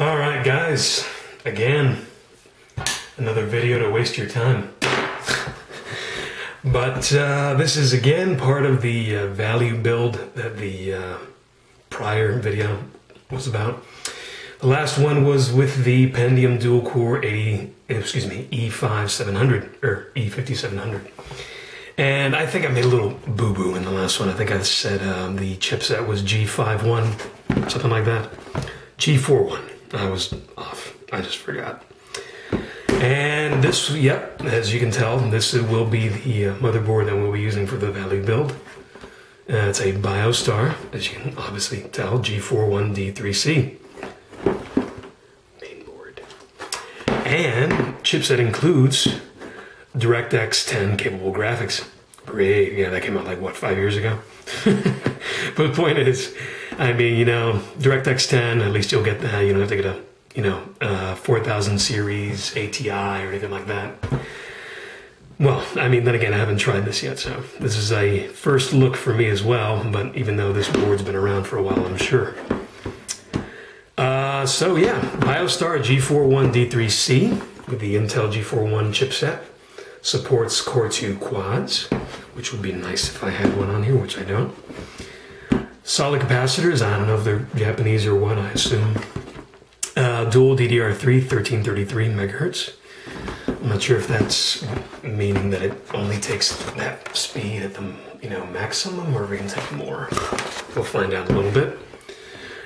Alright guys, again, another video to waste your time. But this is again part of the value build that the prior video was about. The last one was with the Pentium dual core E5700 or E5700. And I think I made a little boo-boo in the last one. I think I said the chipset was G51, something like that. G41. I was off. I just forgot. And this, yep, as you can tell, this will be the motherboard that we'll be using for the value build. It's a Biostar, as you can obviously tell, G41D3C mainboard. And chipset includes DirectX 10 capable graphics. Great, yeah, that came out like, what, 5 years ago? But the point is, I mean, you know, DirectX 10, at least you'll get that. You don't have to get a, you know, 4000 series ATI or anything like that. Well, I mean, then again, I haven't tried this yet, so this is a first look for me as well, but even though this board's been around for a while, I'm sure. So yeah, Biostar G41D3C with the Intel G41 chipset. Supports Core 2 quads, which would be nice if I had one on here, which I don't. Solid capacitors, I don't know if they're Japanese or what, I assume. Dual DDR3, 1333 megahertz. I'm not sure if that's meaning that it only takes that speed at the, you know, maximum, or if we can take more. We'll find out in a little bit.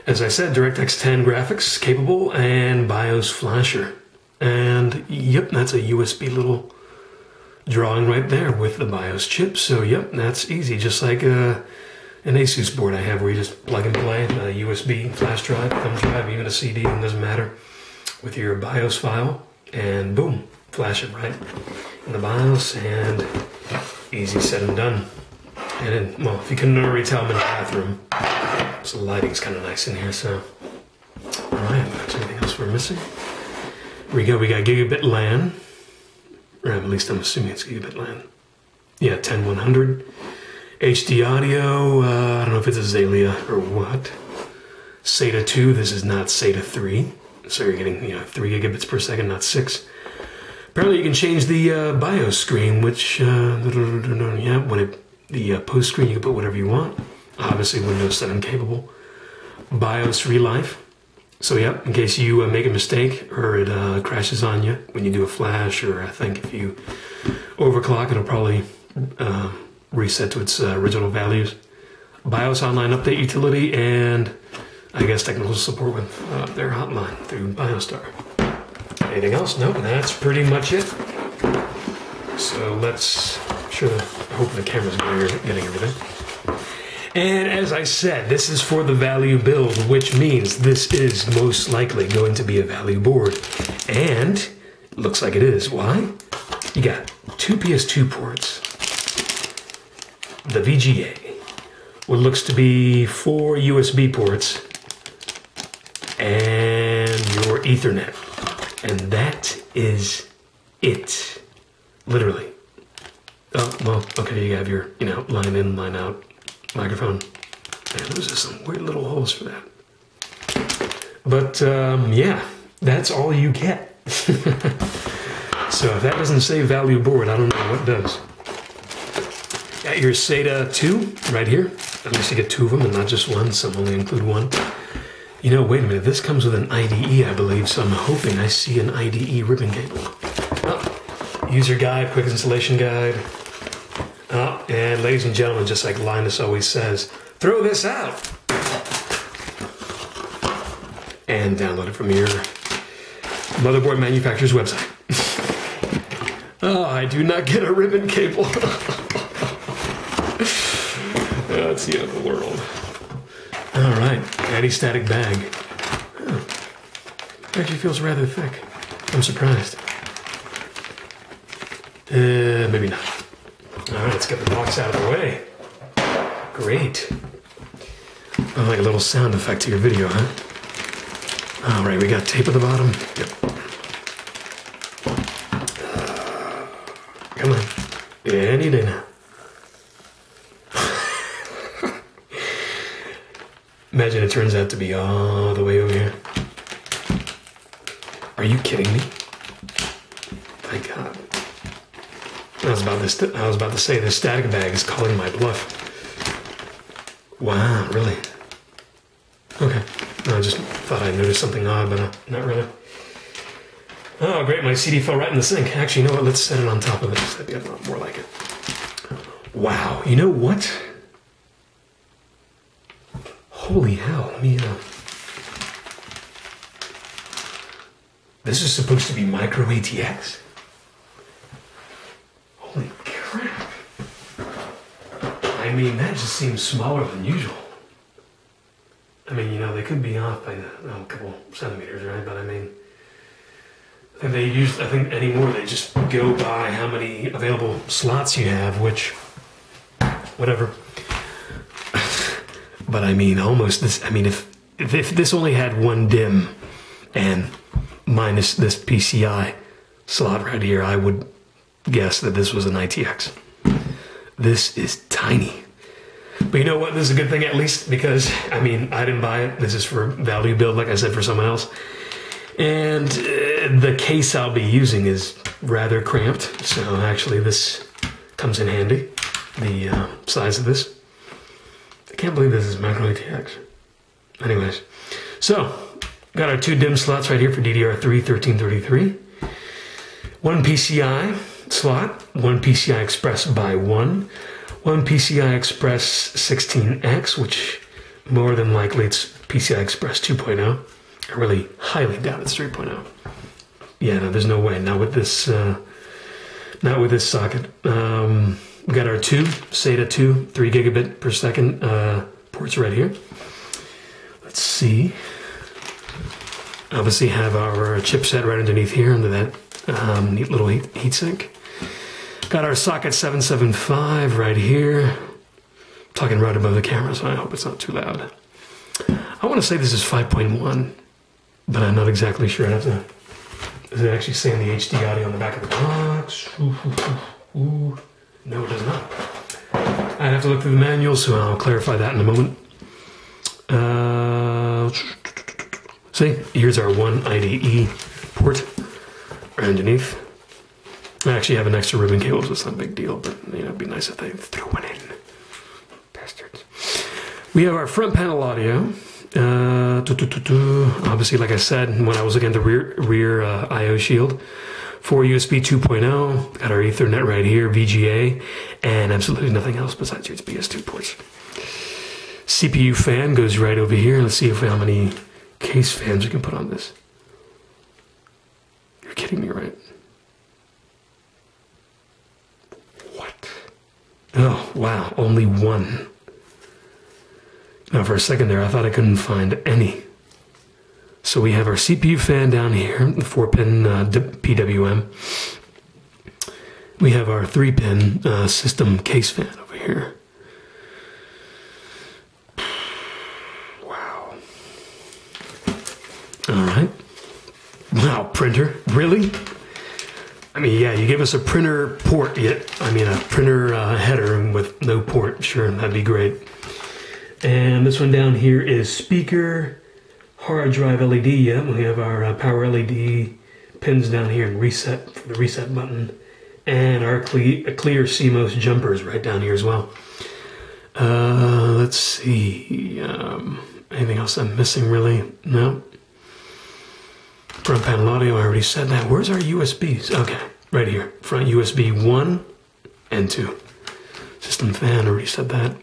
As I said, DirectX 10 graphics capable and BIOS flasher. And yep, that's a USB little drawing right there with the BIOS chip. So yep, that's easy, just like an Asus board I have where you just plug and play a USB flash drive, thumb drive, even a CD, it doesn't matter, with your BIOS file, and boom, flash it right in the BIOS, and easy said and done. And then, well, if you couldn't already tell, I'm in the bathroom, so the lighting's kind of nice in here, so. All right, is there anything else we're missing? Here we go, we got gigabit LAN, or at least I'm assuming it's gigabit LAN. Yeah, 10100. HD audio, I don't know if it's Azalea or what. SATA 2, this is not SATA 3. So you're getting, you know, 3 gigabits per second, not 6. Apparently you can change the BIOS screen, which, yeah, when the post screen, you can put whatever you want. Obviously Windows 7 capable. BIOS relife. So yeah, in case you make a mistake or it crashes on you when you do a flash, or I think if you overclock, it'll probably reset to its original values. BIOS online update utility, and I guess technical support with their hotline through Biostar. Anything else? Nope, that's pretty much it. So let's, I hope the camera's getting everything. And as I said, this is for the value build, which means this is most likely going to be a value board. And it looks like it is. Why? You got 2 PS2 ports, the VGA, what looks to be 4 USB ports, and your Ethernet. And that is it. Literally. Oh, well, okay, you have your, you know, line in, line out microphone. And those are some weird little holes for that. But, yeah, that's all you get. So if that doesn't say value board, I don't know what does. Got your SATA 2 right here. At least you get 2 of them and not just one. Some only include 1. You know, wait a minute. This comes with an IDE, I believe, so I'm hoping I see an IDE ribbon cable. Oh, user guide, quick installation guide. Oh, and ladies and gentlemen, just like Linus always says, throw this out! And download it from your motherboard manufacturer's website. Oh, I do not get a ribbon cable. That's the end of the world. All right, anti-static bag. Oh, actually feels rather thick. I'm surprised. Maybe not. All right, let's get the box out of the way. Great. Oh, like a little sound effect to your video, huh? All right, we got tape at the bottom. Yep. Come on. Any day now. Imagine it turns out to be all the way over here. Are you kidding me? Thank God. I was about to say the static bag is calling my bluff. Wow, really? Okay. I just thought I noticed something odd, but not really. Oh, great, my CD fell right in the sink. Actually, you know what? Let's set it on top of this. That'd be a lot more like it. Wow, you know what? Holy hell, let me, this is supposed to be micro ATX? Holy crap. I mean, that just seems smaller than usual. I mean, you know, they could be off by a couple centimeters, right? But I mean, I think anymore they just go by how many available slots you have, which, whatever. But I mean, almost this, I mean, if this only had one DIMM and minus this PCI slot right here, I would guess that this was an ITX. This is tiny. But you know what? This is a good thing at least because, I mean, I didn't buy it. This is for value build, like I said, for someone else. And the case I'll be using is rather cramped. So actually this comes in handy, the size of this. I can't believe this is micro ATX. Anyways, so got our two DIMM slots right here for DDR3 1333. One PCI slot, one PCI Express by one PCI Express 16X, which more than likely it's PCI Express 2.0. I really highly doubt it's 3.0. Yeah, no, there's no way. Not with this socket. We got our two SATA 2 3 gigabit per second ports right here. Let's see. Obviously have our chipset right underneath here under that neat little heatsink. Got our socket 775 right here. Talking right above the camera, so I hope it's not too loud. I want to say this is 5.1, but I'm not exactly sure. I have to. Does it actually say in the HD audio on the back of the box? Ooh. No, it does not. I'd have to look through the manual, so I'll clarify that in a moment. See, here's our one IDE port right underneath. I actually have an extra ribbon cable, so it's not a big deal, but you know, it'd be nice if they threw one in. Bastards. We have our front panel audio. Obviously, like I said, when I was looking at the rear I/O shield, for USB 2.0, got our Ethernet right here, VGA, and absolutely nothing else besides USB 2 ports. CPU fan goes right over here. Let's see how many case fans we can put on this. You're kidding me, right? What? Oh, wow, only one. Now, for a second there, I thought I couldn't find any. So we have our CPU fan down here, the 4-pin PWM. We have our 3-pin system case fan over here. Wow. All right. Wow, printer, really? I mean, yeah, you give us a printer port, a printer header with no port. Sure, that'd be great. And this one down here is speaker, hard drive LED. Yeah, we have our power LED pins down here and reset for the reset button, and our clear CMOS jumpers right down here as well. Let's see. Anything else I'm missing really? No. Front panel audio, I already said that. Where's our USBs? Okay, right here. Front USB 1 and 2. System fan, I already said that.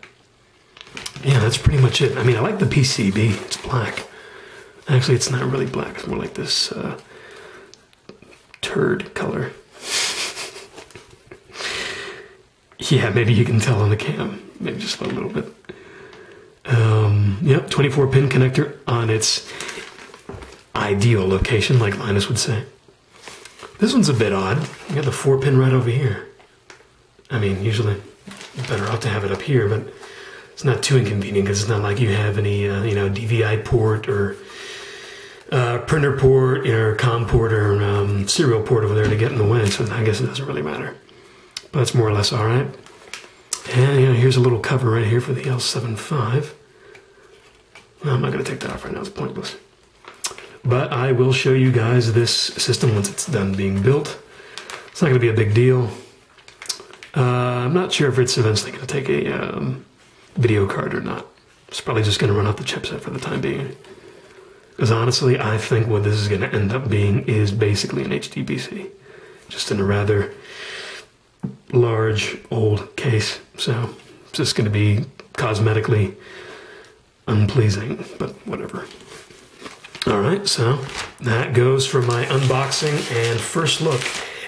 Yeah, that's pretty much it. I mean, I like the PCB. It's black. Actually, it's not really black. It's more like this turd color. Yeah, maybe you can tell on the cam. Maybe just a little bit. Yep, 24-pin connector on its ideal location, like Linus would say. This one's a bit odd. You got the 4-pin right over here. I mean, usually better off to have it up here, but it's not too inconvenient because it's not like you have any, DVI port or printer port, or COM port or serial port over there to get in the way. So I guess it doesn't really matter. But it's more or less all right. And here's a little cover right here for the L75. No, I'm not going to take that off right now. It's pointless. But I will show you guys this system once it's done being built. It's not going to be a big deal. I'm not sure if it's eventually going to take a video card or not. It's probably just going to run off the chipset for the time being. Because honestly, I think what this is going to end up being is basically an HD PC. Just in a rather large, old case. So it's just going to be cosmetically unpleasing, but whatever. Alright, so that goes for my unboxing and first look.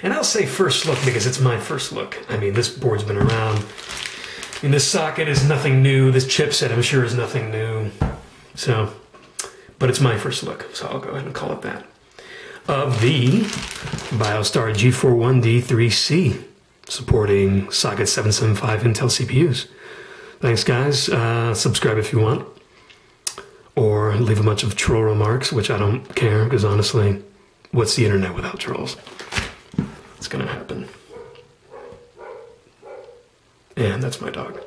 And I'll say first look because it's my first look. I mean, this board's been around. I mean, this socket is nothing new. This chipset, I'm sure, is nothing new. So, but it's my first look, so I'll go ahead and call it that. Of the Biostar G41D3C, supporting socket 775 Intel CPUs. Thanks, guys. Subscribe if you want. Or leave a bunch of troll remarks, which I don't care, because honestly, what's the internet without trolls? It's gonna happen. And that's my dog.